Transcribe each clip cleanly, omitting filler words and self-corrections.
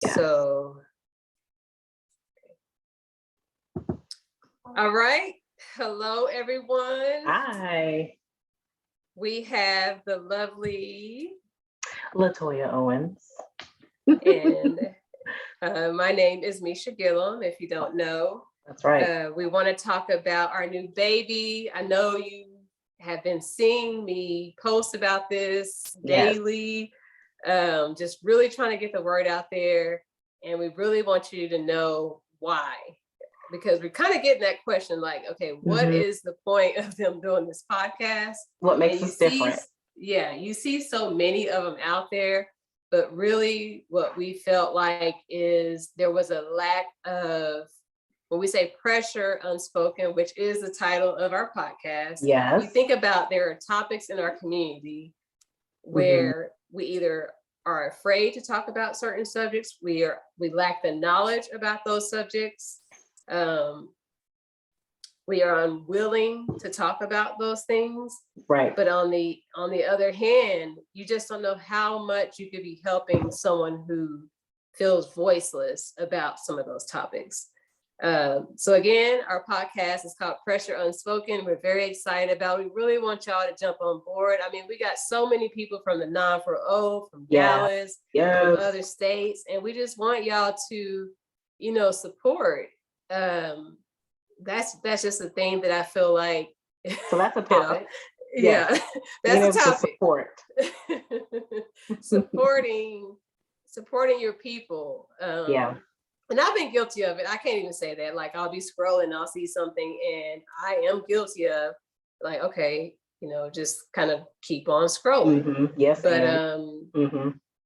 Yes. So, all right. Hello, everyone. Hi. We have the lovely Latoya Owens. and my name is Misha Gillum, if you don't know. That's right. We want to talk about our new baby. I know you have been seeing me post about this daily, just really trying to get the word out there. And we really want you to know why. Because we're kind of getting that question like, okay, what is the point of them doing this podcast? What makes us different? Yeah, you see so many of them out there, but really what we felt like is there was a lack of, when we say pressure unspoken, which is the title of our podcast. Yes. You think about there are topics in our community where we either are afraid to talk about certain subjects, we lack the knowledge about those subjects. We are unwilling to talk about those things. Right. But on the other hand, you just don't know how much you could be helping someone who feels voiceless about some of those topics. So again, our podcast is called Pressure Unspoken. We're very excited about it. We really want y'all to jump on board. I mean, we got so many people from the 940, from Dallas, from other states, and we just want y'all to, support. That's just a thing that I feel like. So that's a topic. Yeah, that's a topic. Support. supporting your people. And I've been guilty of it. I can't even say that. Like, I'll be scrolling, I'll see something, and I am guilty of, like, okay, just kind of keep on scrolling. Yes. But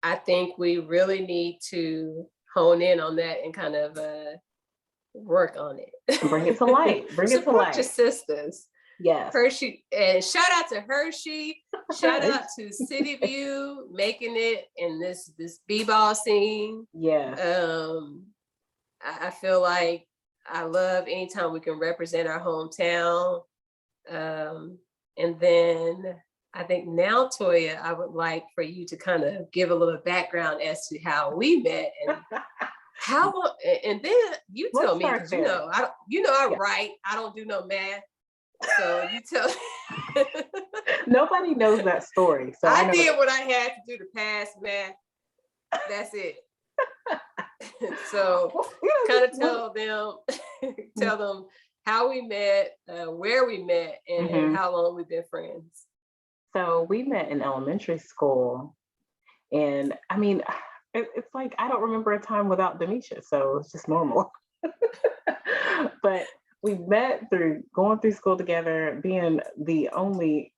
I think we really need to hone in on that and kind of work on it. Bring it to light. Support your sisters. Yes. Hershey, and shout out to Hershey. Shout out to City View making it in this b-ball scene. Yeah. I feel like I love anytime we can represent our hometown. And then I think now, Toya, I would like for you to kind of give a little background as to how we met and how, and then you tell me, because I write, I don't do no math. So you tell. Nobody knows that story. So I did what I had to do to pass math. That's it. So kind of tell them how we met, where we met, and how long we've been friends. So we met in elementary school, and I mean, it's like I don't remember a time without Demisha, so it's just normal. But we met through going through school together, being the only,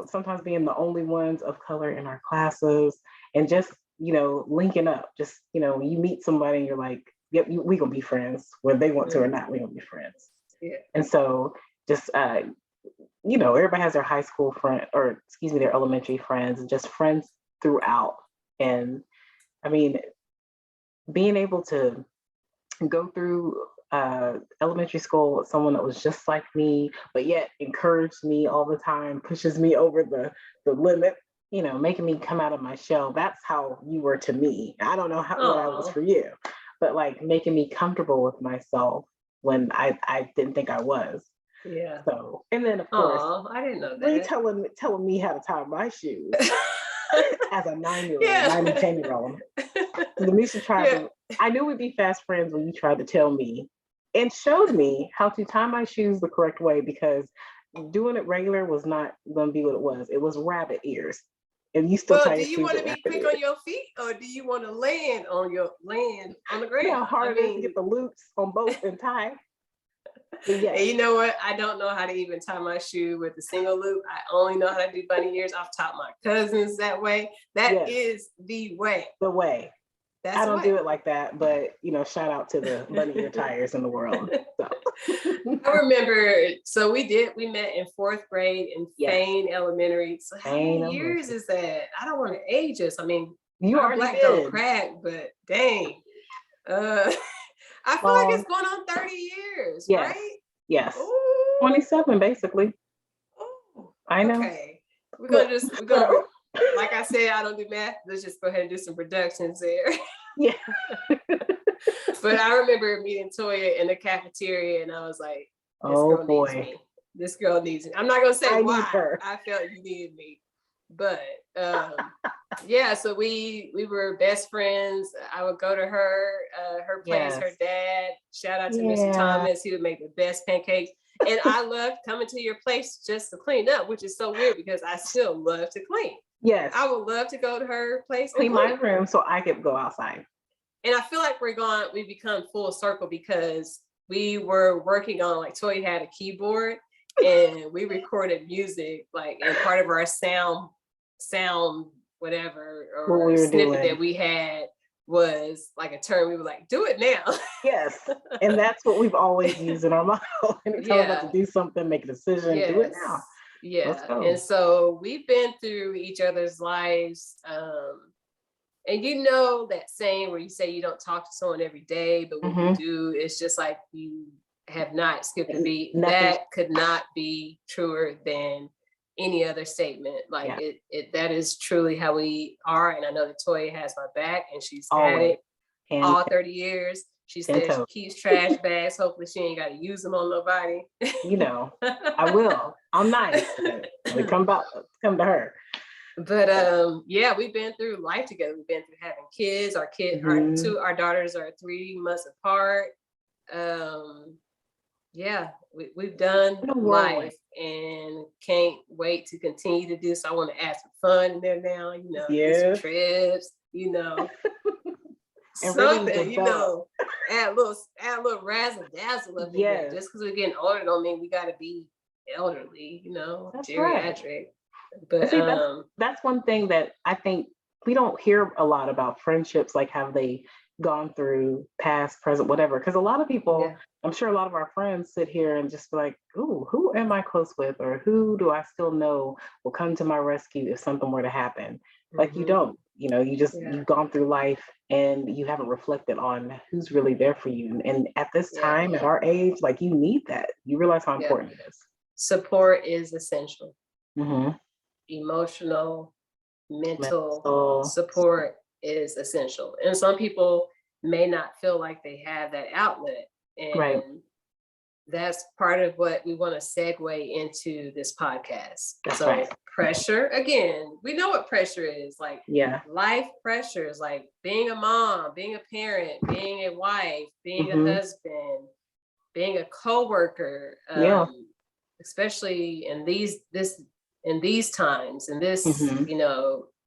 sometimes being the only ones of color in our classes, and just, linking up. Just, you meet somebody and you're like, yep, we gonna be friends, whether they want to or not, we gonna be friends. Yeah. And so just, everybody has their high school friend, or excuse me, their elementary friends, and just friends throughout. And I mean, being able to go through elementary school with someone that was just like me, but yet encouraged me all the time, pushes me over the limit, making me come out of my shell. That's how you were to me. I don't know what I was for you, but like making me comfortable with myself when I didn't think I was. Yeah. So, and then of course, I didn't know that. Really telling me how to tie my shoes as a 9-year-old, 9 to 10-year-old. Demisha tried to. I knew we'd be fast friends when you tried to tell me and showed me how to tie my shoes the correct way, because doing it regular was not going to be what it was. It was rabbit ears. And you still tie your shoes. Do you want to be quick on your feet, or do you want to land on the ground? You know how hard it is to get the loops on both and tie. Yes. And you know what? I don't know how to even tie my shoe with a single loop. I only know how to do bunny ears. I've taught my cousins that way. That is the way. The way. I don't do it like that, but shout out to the bunny ear tires in the world. So. I remember, so we met in 4th grade in Fane Elementary. So how many years is that? I don't want to age us. I mean, you are black don't crack, but dang. I feel like it's going on 30 years, right? Yes. Ooh. 27 basically. Ooh. I know. Okay. We're gonna Like I said, I don't do math. Let's just go ahead and do some reductions there. Yeah. But I remember meeting Toya in the cafeteria, and I was like, this Oh girl needs boy. me. This girl needs me. I'm not gonna say I need why her. I felt you needed me, but yeah. So we were best friends. I would go to her place, her Yes. dad. Shout out to Mr. Yeah. Thomas. He would make the best pancakes. And I loved coming to your place just to clean up, which is so weird because I still love to clean. Yes. I would love to go to her place and Clean my room so I could go outside. And I feel like we become full circle because we were working on, like, Toy had a keyboard and we recorded music, like, and part of our sound whatever, What or we were snippet doing. that we had was like a term. We were like, do it now. Yes. And that's what we've always used in our model. Anytime we're about to do something, make a decision, do it now. Yeah. Let's go. And so we've been through each other's lives. And you know that saying where you say you don't talk to someone every day, but when you do, it's just like you have not skipped a beat. That could not be truer than any other statement. Like that is truly how we are. And I know that Toya has my back, and she's had it all 30 years. She says she keeps trash bags. Hopefully she ain't got to use them on nobody. You know, I will. I'm nice. Come to her. But yeah, we've been through life together. We've been through having kids. Our daughters are 3 months apart. Yeah, we've done life and can't wait to continue to do so. I want to add some fun in there now, do some trips, something, add a little razzle dazzle up in there. Just because we're getting older don't mean we got to be elderly, That's geriatric. Right. But see, that's one thing that I think we don't hear a lot about friendships, like have they gone through past, present, whatever. Because a lot of people, I'm sure a lot of our friends sit here and just be like, ooh, who am I close with? Or who do I still know will come to my rescue if something were to happen? Like you don't, you've gone through life and you haven't reflected on who's really there for you. And at this time, at our age, like you need that. You realize how important it is. Support is essential. Mm-hmm. Emotional, mental support is essential. And some people may not feel like they have that outlet. And that's part of what we want to segue into this podcast. Pressure, again, we know what pressure is. Like life pressures, like being a mom, being a parent, being a wife, being a husband, being a coworker, especially in these times, in this,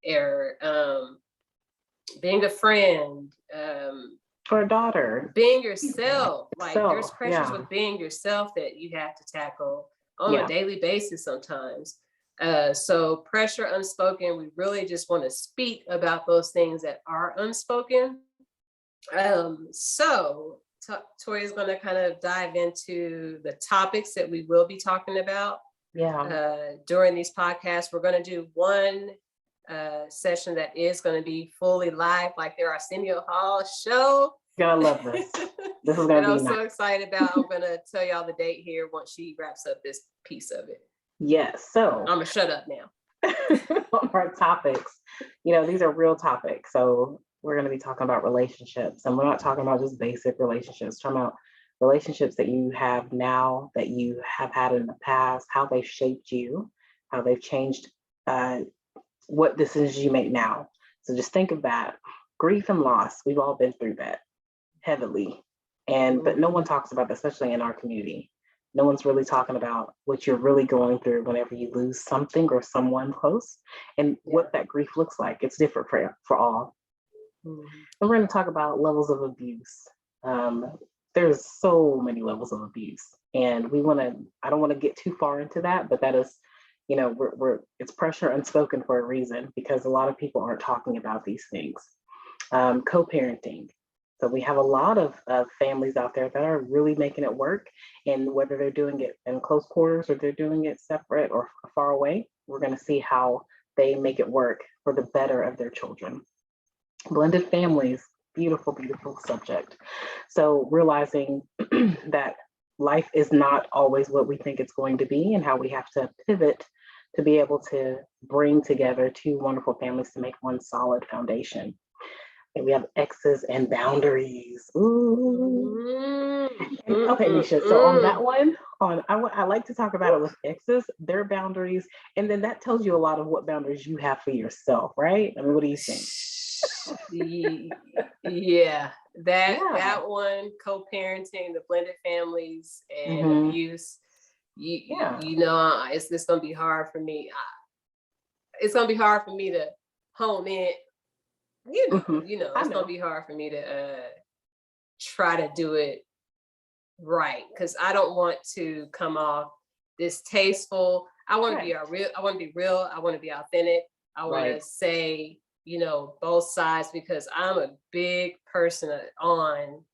era, being a friend, for a daughter, being yourself. Like there's pressures with being yourself that you have to tackle on a daily basis sometimes. So pressure unspoken, we really just want to speak about those things that are unspoken. So Toya is going to kind of dive into the topics that we will be talking about. During these podcasts. We're going to do one session that is going to be fully live, like their Arsenio Hall show. Gonna love this. This is going to be so excited about. I'm going to tell y'all the date here once she wraps up this piece of it. Yes. So I'm going to shut up now. Our topics, these are real topics. So we're going to be talking about relationships, and we're not talking about just basic relationships. We're talking about relationships that you have now, that you have had in the past, how they've shaped you, how they've changed what decisions you make now. So just think of that. Grief and loss, we've all been through that heavily. But no one talks about that, especially in our community. No one's really talking about what you're really going through whenever you lose something or someone close, and what that grief looks like. It's different for all. And we're going to talk about levels of abuse. There's so many levels of abuse, and I don't want to get too far into that, but that is, it's pressure unspoken for a reason, because a lot of people aren't talking about these things. Co-parenting. So we have a lot of families out there that are really making it work, and whether they're doing it in close quarters or they're doing it separate or far away, we're going to see how they make it work for the better of their children. Blended families, beautiful, beautiful subject. So realizing that life is not always what we think it's going to be, and how we have to pivot to be able to bring together two wonderful families to make one solid foundation. And we have X's and boundaries. Ooh. Okay, Nisha. So on that one, I like to talk about it with X's, their boundaries, and then that tells you a lot of what boundaries you have for yourself, right? I mean, what do you think? Yeah, that one, co-parenting, the blended families, and abuse. You know, it's gonna be hard for me. It's gonna be hard for me to hone in. It's gonna be hard for me to try to do it right, because I don't want to come off distasteful. I want to be real. I want to be real. I want to be authentic. I want to say, both sides, because I'm a big person on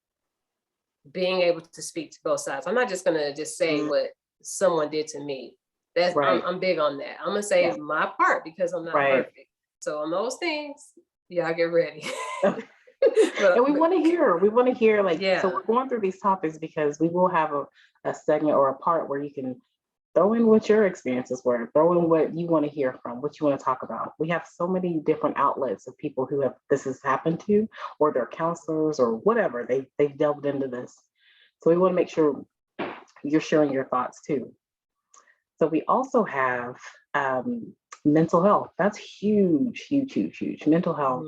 being able to speak to both sides. I'm not just gonna just say what someone did to me. That's I'm big on that. I'm gonna say my part, because I'm not perfect. So on those things, y'all get ready. And we want to hear like, so we're going through these topics because we will have a segment or a part where you can throw in what your experiences were, throw in what you want to hear from, what you want to talk about. We have so many different outlets of people who have this has happened to, or they're counselors or whatever. They've delved into this. So we want to make sure you're sharing your thoughts too. So we also have mental health. That's huge, huge, huge, huge. Mental health.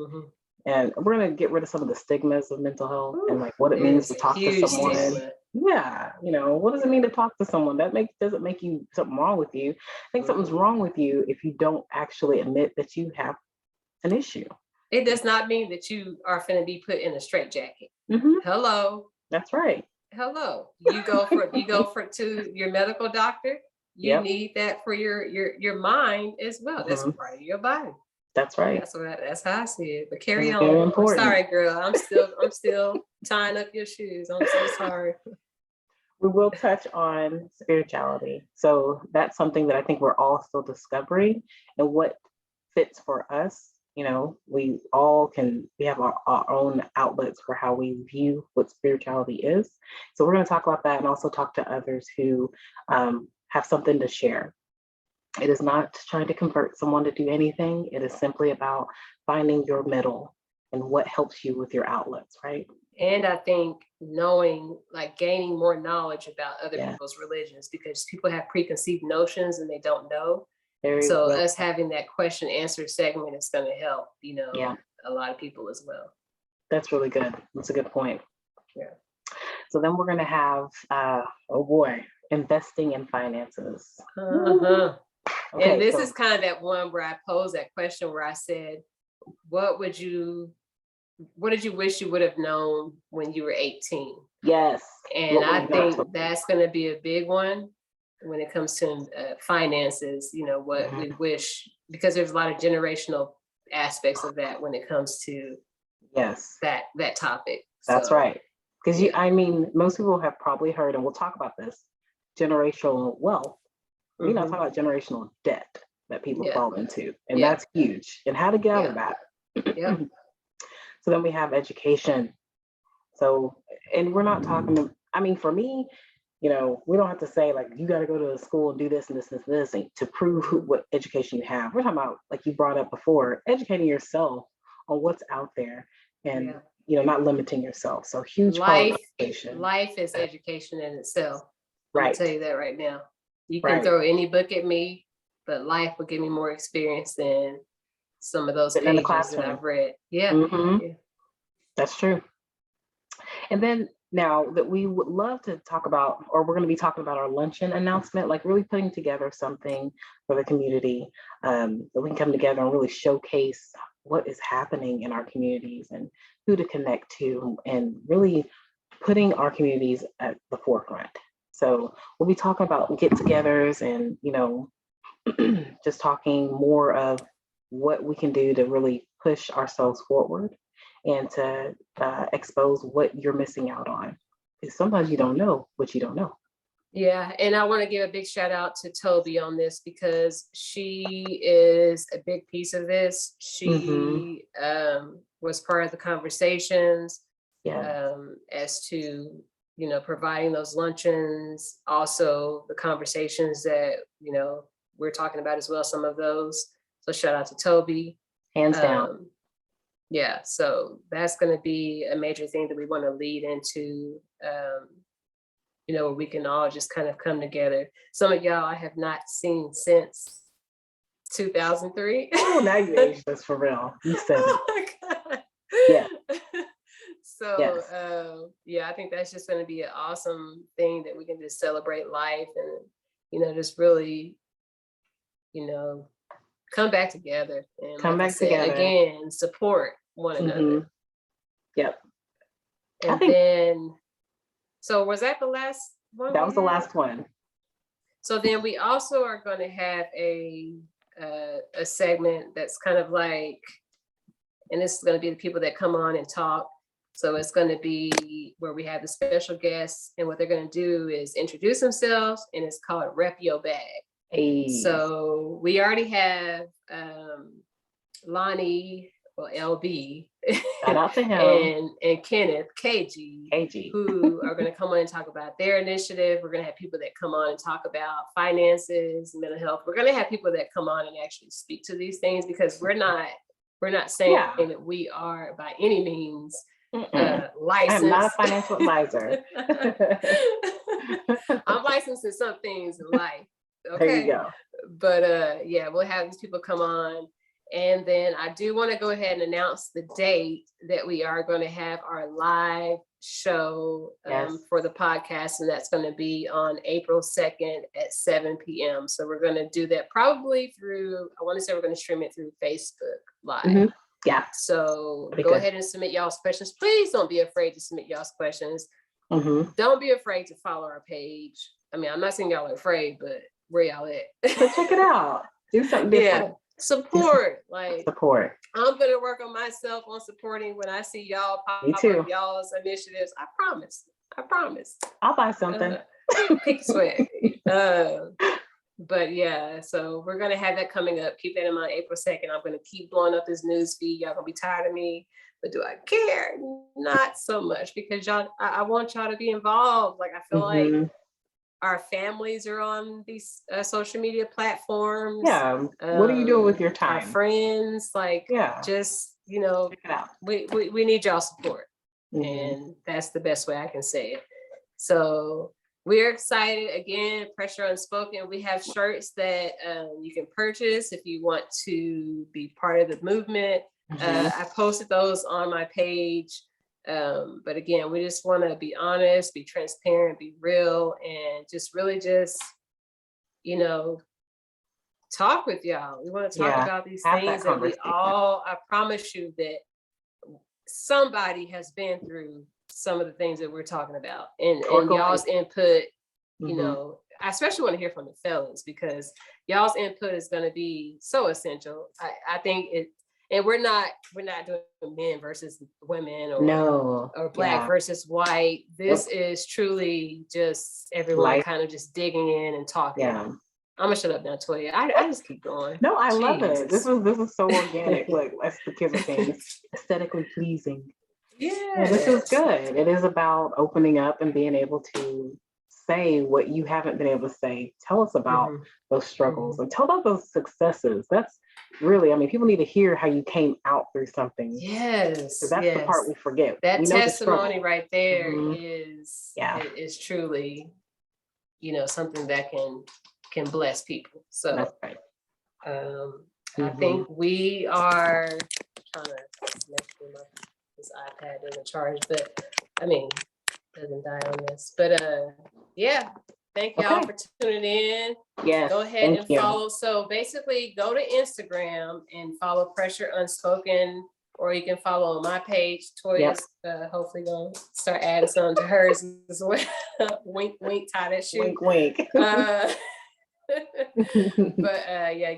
And we're going to get rid of some of the stigmas of mental health and like what it means to talk to someone. Stigma. Yeah. What does it mean to talk to someone? Doesn't make you something wrong with you. I think something's wrong with you if you don't actually admit that you have an issue. It does not mean that you are going to be put in a straitjacket. Hello. That's right. Hello. You go to your medical doctor. You need that for your mind as well. That's part of your body. That's right. That's how I see it. But carry on. I'm sorry, girl. I'm still tying up your shoes. I'm so sorry. We will touch on spirituality. So that's something that I think we're all still discovering, and what fits for us. We have our own outlets for how we view what spirituality is. So we're going to talk about that and also talk to others who have something to share. It is not trying to convert someone to do anything. It is simply about finding your middle and what helps you with your outlets, right? And I think gaining more knowledge about other people's religions, because people have preconceived notions and they don't know. Us having that question answer segment is going to help, a lot of people as well. That's really good. That's a good point. Yeah. So then we're going to have, investing in finances. Okay, and this is kind of that one where I posed that question where I said, what did you wish you would have known when you were 18? Yes. And I think that's going to be a big one when it comes to finances, what we wish, because there's a lot of generational aspects of that when it comes to that topic. That's right. Because most people have probably heard, and we'll talk about this, generational wealth. We're not talking about generational debt that people fall into. And that's huge. And how to get out of that. So then we have education. So, and we're not talking, for me, we don't have to say like, you got to go to school and do this and this and this to prove what education you have. We're talking about, like you brought up before, educating yourself on what's out there and, not limiting yourself. So huge part of education. Life is education in itself. Right. I'll tell you that right now. You can throw any book at me, but life will give me more experience than some of those pages that I've read. Yeah. That's true. And then now that we would love to talk about, or we're going to be talking about our luncheon announcement, like really putting together something for the community that we can come together and really showcase what is happening in our communities and who to connect to, and really putting our communities at the forefront. So we'll be talking about get-togethers and, just talking more of what we can do to really push ourselves forward and to expose what you're missing out on. Because sometimes you don't know what you don't know. Yeah, and I want to give a big shout out to Toby on this, because she is a big piece of this. She was part of the conversations as to providing those luncheons, also the conversations that, we're talking about as well, some of those. So shout out to Toby. Hands down. Yeah, so that's going to be a major thing that we want to lead into, where we can all just kind of come together. Some of y'all I have not seen since 2003. Oh, now you aged us for real. You said it. Oh my God. Yeah. So, I think that's just going to be an awesome thing that we can just celebrate life and, just really, come back together and together again, support one another. Yep. And then, so was that the last one? That was the last one. So then we also are going to have a segment that's kind of like, and this is going to be the people that come on and talk. So it's going to be where we have the special guests, and what they're going to do is introduce themselves, and it's called Rep Your Bag. Hey. So we already have Lonnie, or LB, shout out to him, and Kenneth, KG, who are going to come on and talk about their initiative. We're going to have people that come on and talk about finances, mental health. We're going to have people that come on and actually speak to these things, because we're not saying that we are by any means licensed. I'm not a financial advisor. I'm licensed in some things in life. Okay. There you go. But we'll have these people come on. And then I do want to go ahead and announce the date that we are going to have our live show for the podcast. And that's going to be on April 2nd at 7 p.m. So we're going to do that probably through, I want to say we're going to stream it through Facebook Live. Mm-hmm. Yeah. So go ahead and submit y'all's questions. Please don't be afraid to submit y'all's questions. Mm-hmm. Don't be afraid to follow our page. I mean, I'm not saying y'all are afraid, but where y'all at? So check it out. Do something different. Yeah. Support. Support. I'm going to work on myself on supporting when I see y'all pop up y'all's initiatives. I promise. I'll buy something. Pick swag. But yeah, so we're going to have that coming up. Keep that in mind. April 2nd. I'm going to keep blowing up this news feed. Y'all going to be tired of me. But do I care? Not so much, because y'all, I want y'all to be involved. Like, I feel like our families are on these social media platforms. Yeah. What are you doing with your time? Our friends, just, check it out. We need y'all support. And that's the best way I can say it. So we're excited. Again, Pressure Unspoken. We have shirts that you can purchase if you want to be part of the movement. I posted those on my page. But again, we just want to be honest, be transparent, be real, and just really talk with y'all. We want to talk about these things that we all, I promise you that somebody has been through some of the things that we're talking about, and y'all's input, I especially want to hear from the fellas, because y'all's input is going to be so essential. I think it. And we're not doing men versus women or black versus white. This is truly just everyone kind of just digging in and talking. Yeah. I'm gonna shut up now, Toya. I just keep going. No, I love it. This is so organic. Like, that's the kids are saying, aesthetically pleasing. Yeah, this is good. It is about opening up and being able to say what you haven't been able to say. Tell us about those struggles and tell about those successes. That's really, I mean, people need to hear how you came out through something. Yes. That's the part we forget. That testimony right there is truly, something that can bless people. So that's right. I think we are trying to make sure this iPad doesn't charge, but I mean, doesn't die on this. But thank y'all for tuning in. Yes, go ahead and follow. So basically, go to Instagram and follow Pressure Unspoken, or you can follow my page. Toya's hopefully gonna start adding some to hers as well. Wink, wink, tie that shoe. Wink, wink. But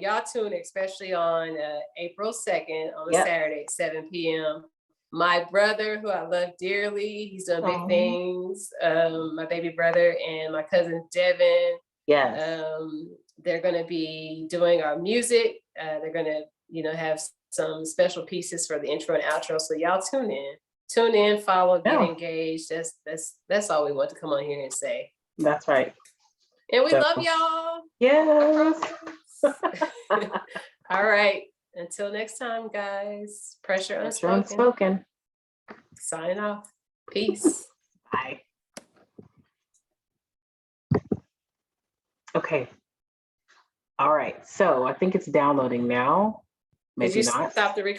y'all tune, especially on April 2nd on a Saturday at 7 p.m. My brother, who I love dearly, he's done big things. My baby brother and my cousin Devin. Yes. They're going to be doing our music. They're going to, have some special pieces for the intro and outro. So y'all tune in, follow, get engaged. That's all we want to come on here and say. That's right. And we love y'all. Yes. All right. Until next time, guys. Pressure Pressure Unspoken. Unspoken. Signing off. Peace. Bye. Okay. All right. So I think it's downloading now. Did Maybe you not. stop the recording?